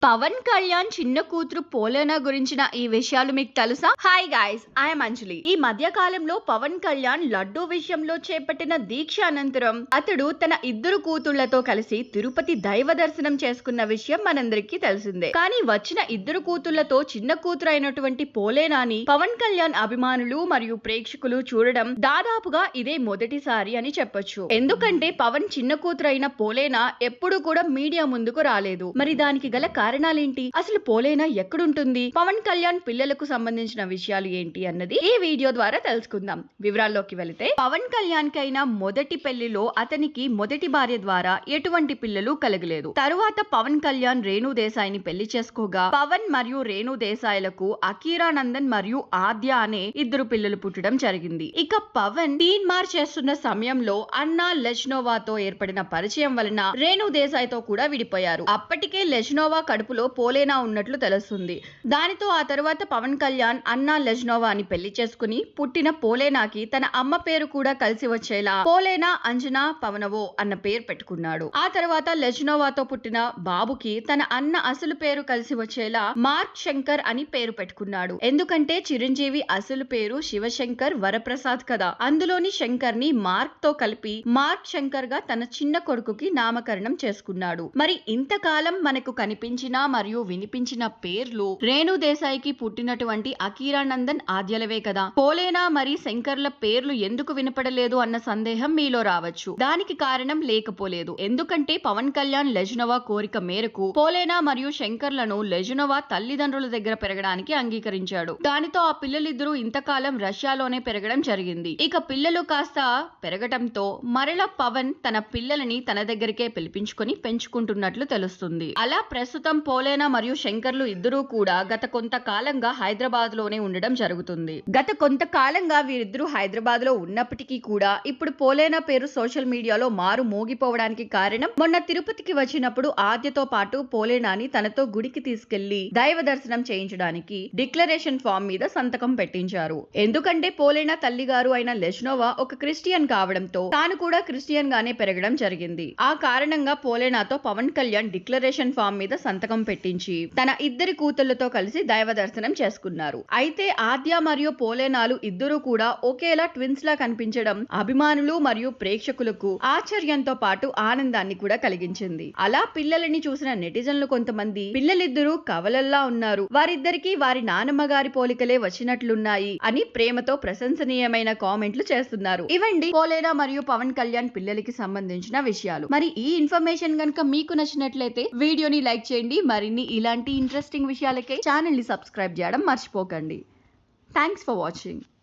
పవన్ కళ్యాణ్ చిన్న కూతురు పోలేనా గురించిన ఈ విషయాలు మీకు తెలుసా? హాయ్ గైస్, ఐఎమ్ అంజలి. ఈ మధ్య కాలంలో పవన్ కళ్యాణ్ లడ్డూ విషయంలో చేపట్టిన దీక్ష అనంతరం అతడు తన ఇద్దరు కూతుళ్లతో కలిసి తిరుపతి దైవ దర్శనం చేసుకున్న విషయం మనందరికీ తెలిసిందే. కానీ వచ్చిన ఇద్దరు కూతుళ్లతో చిన్న కూతురు అయినటువంటి పోలేనాని పవన్ కళ్యాణ్ అభిమానులు మరియు ప్రేక్షకులు చూడడం దాదాపుగా ఇదే మొదటిసారి అని చెప్పొచ్చు. ఎందుకంటే పవన్ చిన్న కూతురు అయిన పోలేనా ఎప్పుడు కూడా మీడియా ముందుకు రాలేదు. మరి దానికి గల కారణాలేంటి? అసలు పోలేనా ఎక్కడుంటుంది? పవన్ కళ్యాణ్ పిల్లలకు సంబంధించిన విషయాలు ఏంటి అన్నది ఈ వీడియో ద్వారా తెలుసుకుందాం. వివరాల్లోకి వెళితే, పవన్ కళ్యాణ్ కైనా మొదటి పెళ్లిలో అతనికి మొదటి భార్య ద్వారా ఎటువంటి పిల్లలు కలగలేదు. తరువాత పవన్ కళ్యాణ్ రేణు దేశాయిని పెళ్లి చేసుకోగా పవన్ మరియు రేణు దేశాయిలకు అకీరా నందన్ మరియు ఆద్య అనే ఇద్దరు పిల్లలు పుట్టడం జరిగింది. ఇక పవన్ తీన్మార్ చేస్తున్న సమయంలో అన్నా లెజ్నోవాతో ఏర్పడిన పరిచయం వలన రేణు దేశాయ్తో కూడా విడిపోయారు. అప్పటికే లెజ్నోవా కడుపులో పోలేనా ఉన్నట్లు తెలుస్తుంది. దానితో ఆ తర్వాత పవన్ కళ్యాణ్ అన్నా లెజ్నోవాని పెళ్లి చేసుకుని పుట్టిన పోలేనాకి తన అమ్మ పేరు కూడా కలిసి వచ్చేలా పోలేనా అంజనా పవనవో అన్న పేరు పెట్టుకున్నాడు. ఆ తర్వాత లెజ్నోవాతో పుట్టిన బాబుకి తన అన్న అసలు పేరు కలిసి వచ్చేలా మార్క్ శంకర్ అని పేరు పెట్టుకున్నాడు. ఎందుకంటే చిరంజీవి అసలు పేరు శివశంకర్ వరప్రసాద్ కదా. అందులోని శంకర్ ని మార్క్ తో కలిపి మార్క్ శంకర్ గా తన చిన్న కొడుకుకి నామకరణం చేసుకున్నాడు. మరి ఇంతకాలం మనకు కనిపించిన మరియు వినిపించిన పేర్లు రేణు దేశాయికి పుట్టినటువంటి అకీరా నందన్ ఆద్యలవే కదా. పోలేనా మరి శంకర్ల పేర్లు ఎందుకు వినపడలేదు అన్న సందేహం మీలో రావచ్చు. దానికి కారణం లేకపోలేదు. ఎందుకంటే పవన్ కళ్యాణ్ లెజ్నోవా కోరిక మేరకు పోలేనా మరియు శంకర్లను లెజ్నోవా తల్లిదండ్రుల దగ్గర పెరగడానికి అంగీకరించాడు. దానితో ఆ పిల్లలిద్దరూ ఇంతకాలం రష్యాలోనే పెరగడం జరిగింది. ఇక పిల్లలు కాస్త పెరగటంతో మరల పవన్ తన పిల్లలని తన దగ్గరికే పిలిపించుకొని పెంచుకుంటున్నట్లు తెలుస్తుంది. అలా ప్రస్తుతం పోలేనా మరియు శంకర్లు ఇద్దరూ కూడా గత కొంతకాలంగా హైదరాబాద్ లోనే ఉండడం జరుగుతుంది. గత కొంతకాలంగా వీరిద్దరూ హైదరాబాద్ లో ఉన్నప్పటికీ కూడా ఇప్పుడు పోలేనా పేరు సోషల్ మీడియాలో మారు మోగిపోవడానికి కారణం మొన్న తిరుపతికి వచ్చినప్పుడు ఆద్యతో పాటు పోలేనాని తనతో గుడికి తీసుకెళ్లి దైవ దర్శనం చేయించడానికి డిక్లరేషన్ ఫామ్ మీద సంతకం పెట్టించారు. ఎందుకంటే పోలేనా తల్లిగారు అయిన లెజ్నోవా ఒక క్రిస్టియన్ కావడంతో తాను కూడా క్రిస్టియన్ గానే పెరగడం జరిగింది. ఆ కారణంగా పోలేనాతో పవన్ కళ్యాణ్ డిక్లరేషన్ ఫామ్ మీద సంతకం పెట్టించి తన ఇద్దరి కూతుళ్లతో కలిసి దైవ దర్శనం చేసుకున్నారు. అయితే ఆద్య మరియు పోలేనాలు ఇద్దరు కూడా ఒకేలా ట్విన్స్ లా కనిపించడం అభిమానులు మరియు ప్రేక్షకులకు ఆశ్చర్యంతో పాటు ఆనందాన్ని కూడా కలిగించింది. అలా పిల్లలని చూసిన నెటిజన్లు కొంతమంది పిల్లలిద్దరూ కవలల్లా ఉన్నారు, వారిద్దరికి వారి నానమ్మ గారి పోలికలే వచ్చినట్లున్నాయి అని ప్రేమతో ప్రశంసనీయమైన కామెంట్లు చేస్తున్నారు. ఇవండి పోలేనా మరియు పవన్ కళ్యాణ్ పిల్లలకి సంబంధించిన విషయాలు. మరి ఈ ఇన్ఫర్మేషన్ గనుక మీకు నచ్చినట్లయితే వీడియోని లైక్ చేయండి. మరిన్ని ఇలాంటి ఇంట్రెస్టింగ్ విషయాలకై ఛానల్ ని సబ్స్క్రైబ్ చేయడం మర్చిపోకండి. Thanks for watching.